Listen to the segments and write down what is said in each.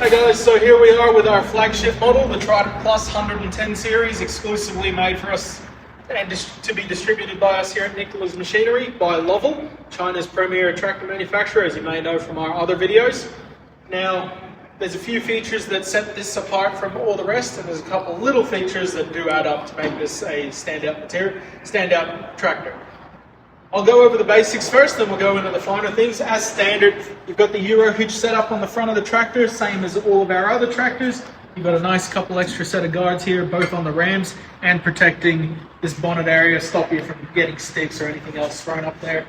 Hey guys, so here we are with our flagship model, the Trident Plus 110 series, exclusively made for us and to be distributed by us here at Nicholas Machinery by Lovell, China's premier tractor manufacturer, as you may know from our other videos. Now, there's a few features that set this apart from all the rest, and there's a couple little features that do add up to make this a standout tractor. I'll go over the basics first, then we'll go into the finer things. As standard, you've got the Euro hitch set up on the front of the tractor, same as all of our other tractors. You've got a nice couple extra set of guards here, both on the rams and protecting this bonnet area, stop you from getting sticks or anything else thrown up there.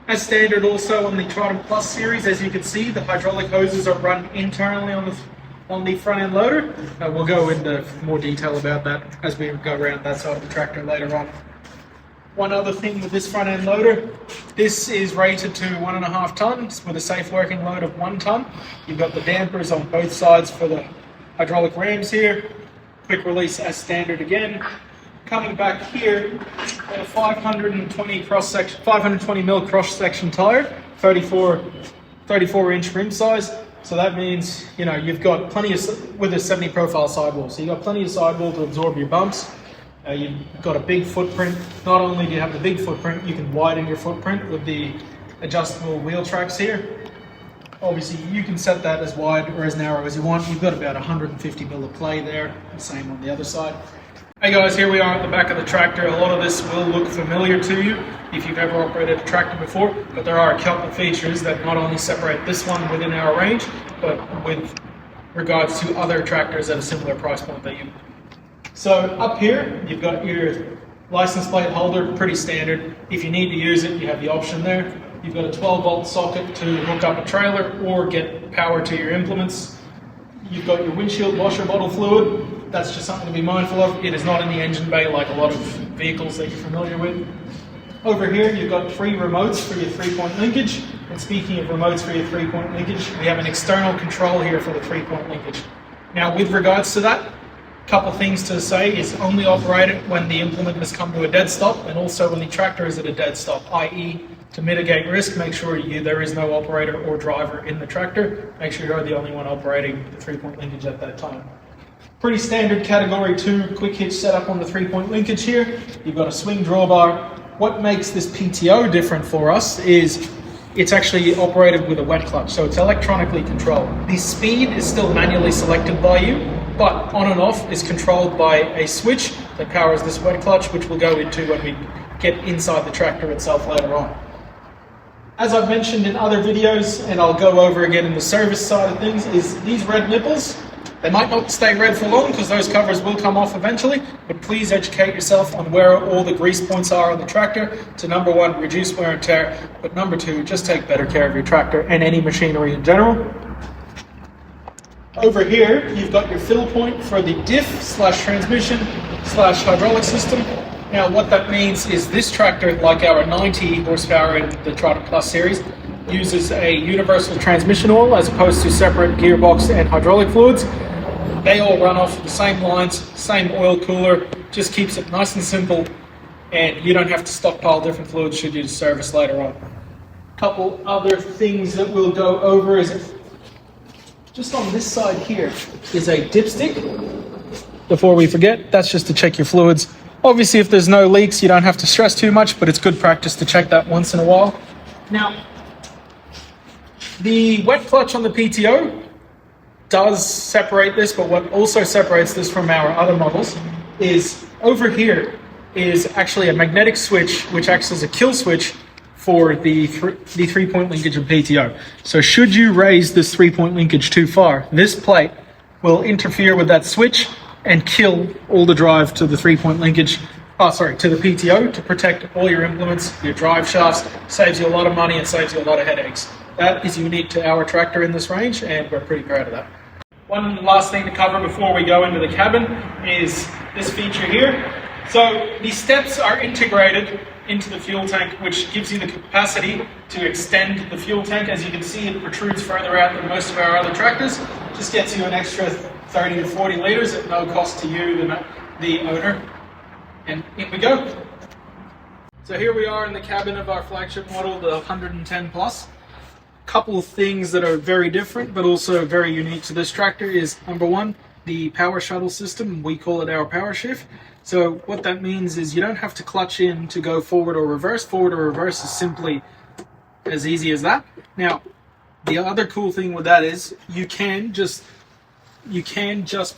As standard also on the Trident Plus series, as you can see, the hydraulic hoses are run internally on the front end loader. We'll go into more detail about that as we go around that side of the tractor later on. One other thing with this front end loader, this is rated to 1.5 tons with a safe working load of 1 ton. You've got the dampers on both sides for the hydraulic rams here. Quick release as standard again. Coming back here, a 520 mil cross section tire, 34 inch rim size. So that means, you know, you've got plenty of, with a 70 profile sidewall. So you've got plenty of sidewall to absorb your bumps. You've got a big footprint. Not only do you have the big footprint, you can widen your footprint with the adjustable wheel tracks here. Obviously, you can set that as wide or as narrow as you want. You've got about 150 mil of play there. The same on the other side. Hey guys, here we are at the back of the tractor. A lot of this will look familiar to you if you've ever operated a tractor before, but there are a couple of features that not only separate this one within our range, but with regards to other tractors at a similar price point that you. So up here, you've got your license plate holder, pretty standard. If you need to use it, you have the option there. You've got a 12-volt socket to hook up a trailer or get power to your implements. You've got your windshield washer bottle fluid. That's just something to be mindful of. It is not in the engine bay like a lot of vehicles that you're familiar with. Over here, you've got 3 remotes for your 3-point linkage. And speaking of remotes for your 3-point linkage, we have an external control here for the 3-point linkage. Now, with regards to that, couple things to say is only operate it when the implement has come to a dead stop, and also when the tractor is at a dead stop, i.e. to mitigate risk, make sure there is no operator or driver in the tractor. Make sure you're the only one operating the 3-point linkage at that time. Pretty standard category 2 quick hitch setup on the 3-point linkage here. You've got a swing drawbar. What makes this PTO different for us is it's actually operated with a wet clutch, so it's electronically controlled. The speed is still manually selected by you, but on and off is controlled by a switch that powers this wet clutch, which we'll go into when we get inside the tractor itself later on. As I've mentioned in other videos, and I'll go over again in the service side of things, is these red nipples. They might not stay red for long because those covers will come off eventually, but please educate yourself on where all the grease points are on the tractor to, number 1, reduce wear and tear, but number 2, just take better care of your tractor and any machinery in general. Over here, you've got your fill point for the diff/transmission/hydraulic system. Now, what that means is this tractor, like our 90 horsepower in the Trident Plus series, uses a universal transmission oil as opposed to separate gearbox and hydraulic fluids. They all run off the same lines, same oil cooler, just keeps it nice and simple, and you don't have to stockpile different fluids should you service later on. A couple other things that we'll go over is just on this side here is a dipstick. Before we forget, that's just to check your fluids. Obviously, if there's no leaks, you don't have to stress too much, but it's good practice to check that once in a while. Now, the wet clutch on the PTO does separate this, but what also separates this from our other models is over here is actually a magnetic switch, which acts as a kill switch for the 3-point linkage of PTO. So should you raise this 3-point linkage too far, this plate will interfere with that switch and kill all the drive to the 3-point linkage, to the PTO to protect all your implements, your drive shafts, saves you a lot of money and saves you a lot of headaches. That is unique to our tractor in this range, and we're pretty proud of that. One last thing to cover before we go into the cabin is this feature here. So the steps are integrated into the fuel tank, which gives you the capacity to extend the fuel tank. As you can see, it protrudes further out than most of our other tractors. Just gets you an extra 30 to 40 litres at no cost to you, the owner. And in we go. So here we are in the cabin of our flagship model, the 110 Plus. couple of things that are very different but also very unique to this tractor is, number one, the power shuttle system. We call it our power shift. So what that means is you don't have to clutch in to go forward or reverse. Forward or reverse is simply as easy as that. Now, the other cool thing with that is you can just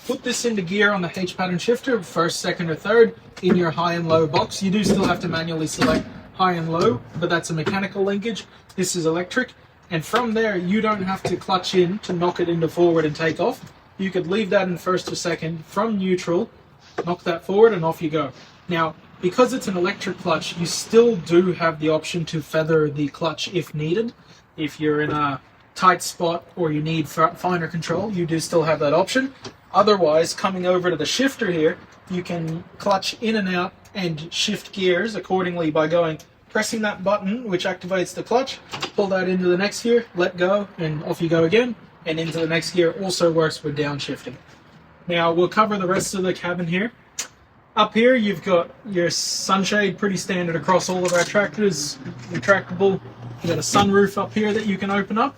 put this into gear on the H pattern shifter, first, second, or third, in your high and low box. You do still have to manually select high and low, but that's a mechanical linkage. This is electric. And from there, you don't have to clutch in to knock it into forward and take off. You could leave that in first or second from neutral, knock that forward, and off you go. Now, because it's an electric clutch, you still do have the option to feather the clutch if needed. If you're in a tight spot or you need finer control, you do still have that option. Otherwise, coming over to the shifter here, you can clutch in and out and shift gears accordingly by pressing that button, which activates the clutch, pull that into the next gear, let go, and off you go again, and into the next gear. Also works with downshifting. Now, we'll cover the rest of the cabin here. Up here, you've got your sunshade, pretty standard across all of our tractors, retractable. You've got a sunroof up here that you can open up.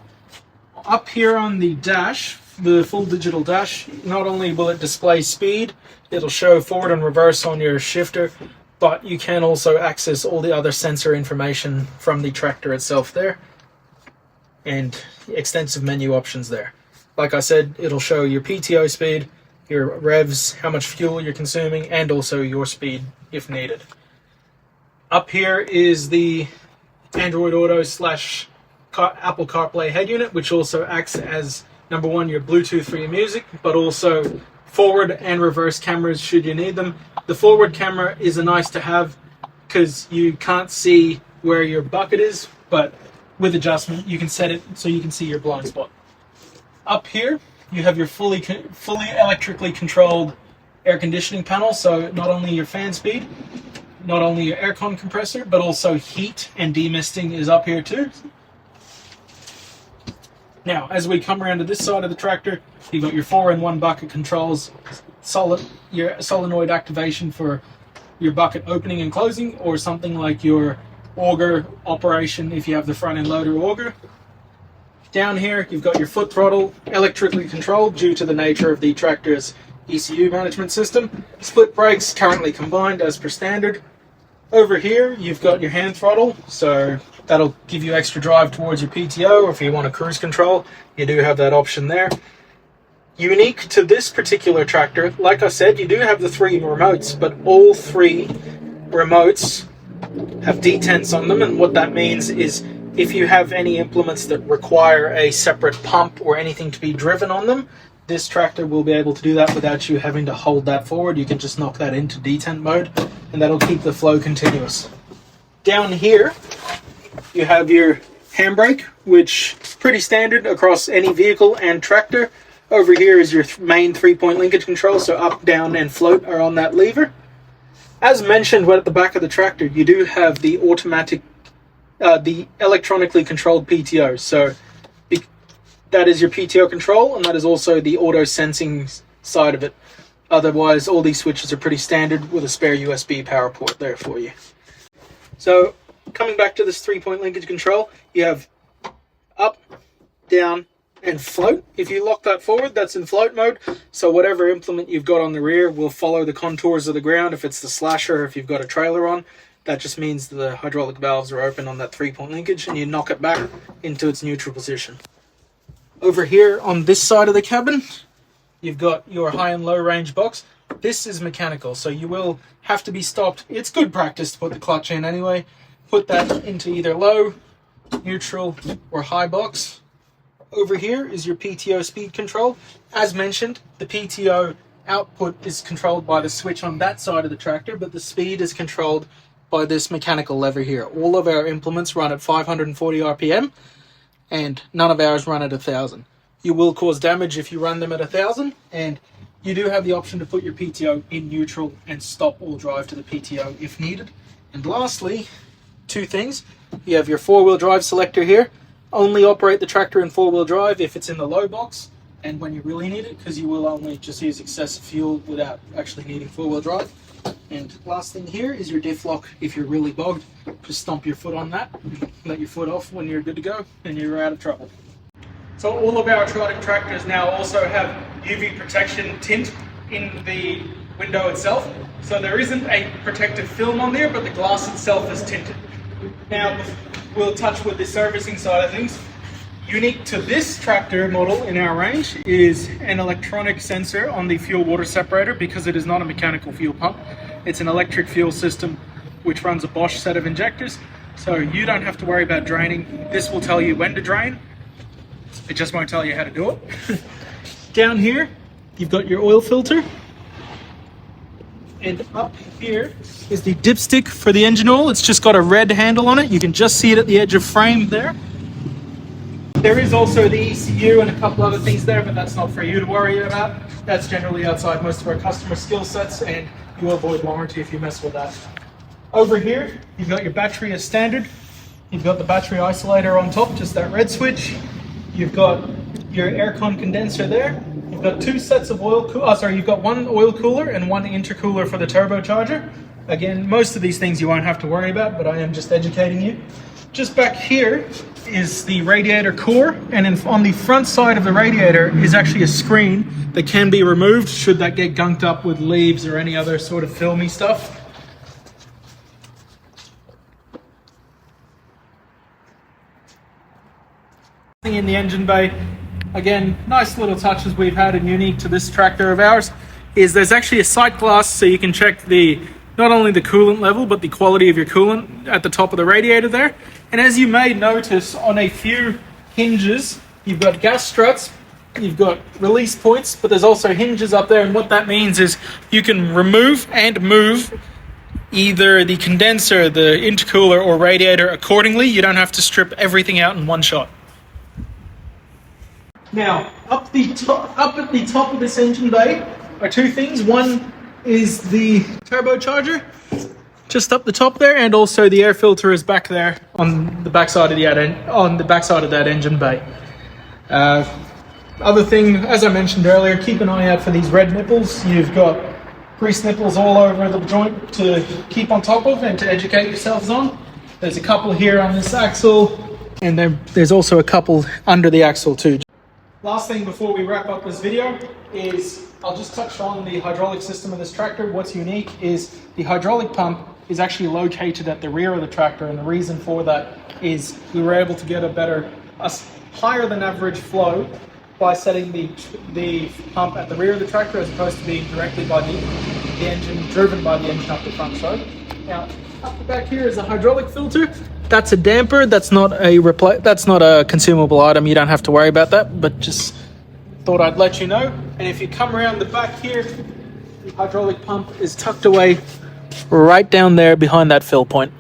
Up here on the dash, the full digital dash, not only will it display speed, it'll show forward and reverse on your shifter, but you can also access all the other sensor information from the tractor itself there, and extensive menu options there. Like I said, it'll show your PTO speed, your revs, how much fuel you're consuming, and also your speed if needed. Up here is the Android Auto / Apple CarPlay head unit, which also acts as, number one, your Bluetooth for your music, but also forward and reverse cameras should you need them. The forward camera is a nice to have because you can't see where your bucket is, but with adjustment you can set it so you can see your blind spot. Up here you have your fully electrically controlled air conditioning panel, so not only your fan speed, not only your aircon compressor, but also heat and demisting is up here too. Now, as we come around to this side of the tractor, you've got your 4-in-1 bucket controls, your solenoid activation for your bucket opening and closing, or something like your auger operation if you have the front end loader auger. Down here, you've got your foot throttle, electrically controlled due to the nature of the tractor's ECU management system. Split brakes, currently combined as per standard. Over here, you've got your hand throttle, so that'll give you extra drive towards your PTO, or if you want a cruise control, you do have that option there. Unique to this particular tractor, like I said, you do have the 3 remotes, but all 3 remotes have detents on them, and what that means is if you have any implements that require a separate pump or anything to be driven on them, this tractor will be able to do that without you having to hold that forward. You can just knock that into detent mode, and that'll keep the flow continuous. Down here, you have your handbrake, which is pretty standard across any vehicle and tractor. Over here is your main 3-point linkage control, so up, down, and float are on that lever. As mentioned, at the back of the tractor, you do have the the electronically controlled PTO. So that is your PTO control, and that is also the auto sensing side of it. Otherwise, all these switches are pretty standard with a spare USB power port there for you. So coming back to this 3-point linkage control, you have up, down, and float. If you lock that forward, that's in float mode, so whatever implement you've got on the rear will follow the contours of the ground. If it's the slasher, if you've got a trailer on, that just means the hydraulic valves are open on that 3-point linkage, and you knock it back into its neutral position. Over here on this side of the cabin, you've got your high and low range box. This is mechanical, so you will have to be stopped. It's good practice to put the clutch in anyway. Put that into either low, neutral, or high box. Over here is your PTO speed control. As mentioned, the PTO output is controlled by the switch on that side of the tractor, but the speed is controlled by this mechanical lever here. All of our implements run at 540 RPM, and none of ours run at 1,000. You will cause damage if you run them at 1,000, and you do have the option to put your PTO in neutral and stop all drive to the PTO if needed. And lastly, 2 things. You have your 4-wheel drive selector here. Only operate the tractor in 4-wheel drive if it's in the low box and when you really need it, because you will only just use excessive fuel without actually needing 4-wheel drive. And last thing here is your diff lock. If you're really bogged, just stomp your foot on that, let your foot off when you're good to go, and you're out of trouble. So all of our Trident tractors now also have UV protection tint in the window itself. So there isn't a protective film on there, but the glass itself is tinted. Now we'll touch with the servicing side of things. Unique to this tractor model in our range is an electronic sensor on the fuel water separator, because it is not a mechanical fuel pump. It's an electric fuel system which runs a Bosch set of injectors. So you don't have to worry about draining. This will tell you when to drain. It just won't tell you how to do it. Down here, you've got your oil filter. And up here is the dipstick for the engine oil. It's just got a red handle on it. You can just see it at the edge of frame there. There is also the ECU and a couple other things there, but that's not for you to worry about. That's generally outside most of our customer skill sets, and you avoid warranty if you mess with that. Over here, you've got your battery as standard. You've got the battery isolator on top, just that red switch. You've got your aircon condenser there. You've got two sets of you've got one oil cooler and one intercooler for the turbocharger. Again, most of these things you won't have to worry about, but I am just educating you. Just back here is the radiator core, and on the front side of the radiator is actually a screen that can be removed should that get gunked up with leaves or any other sort of filmy stuff. In the engine bay, again, nice little touches we've had and unique to this tractor of ours is there's actually a sight glass, so you can check not only the coolant level but the quality of your coolant at the top of the radiator there. And as you may notice on a few hinges, you've got gas struts, you've got release points, but there's also hinges up there, and what that means is you can remove and move either the condenser, the intercooler or radiator accordingly. You don't have to strip everything out in one shot. Now, up at the top of this engine bay are two things. One is the turbocharger, just up the top there, and also the air filter is back there on the backside of that engine bay. Other thing, as I mentioned earlier, keep an eye out for these red nipples. You've got grease nipples all over the joint to keep on top of and to educate yourselves on. There's a couple here on this axle, and there's also a couple under the axle too. Last thing before we wrap up this video is I'll just touch on the hydraulic system of this tractor. What's unique is the hydraulic pump is actually located at the rear of the tractor, and the reason for that is we were able to get a higher than average flow by setting the pump at the rear of the tractor as opposed to being directly by the engine, driven by the engine up the front. Now, up the back here is a hydraulic filter. That's a damper. That's not a consumable item. You don't have to worry about that, but just thought I'd let you know. And if you come around the back here, the hydraulic pump is tucked away right down there behind that fill point.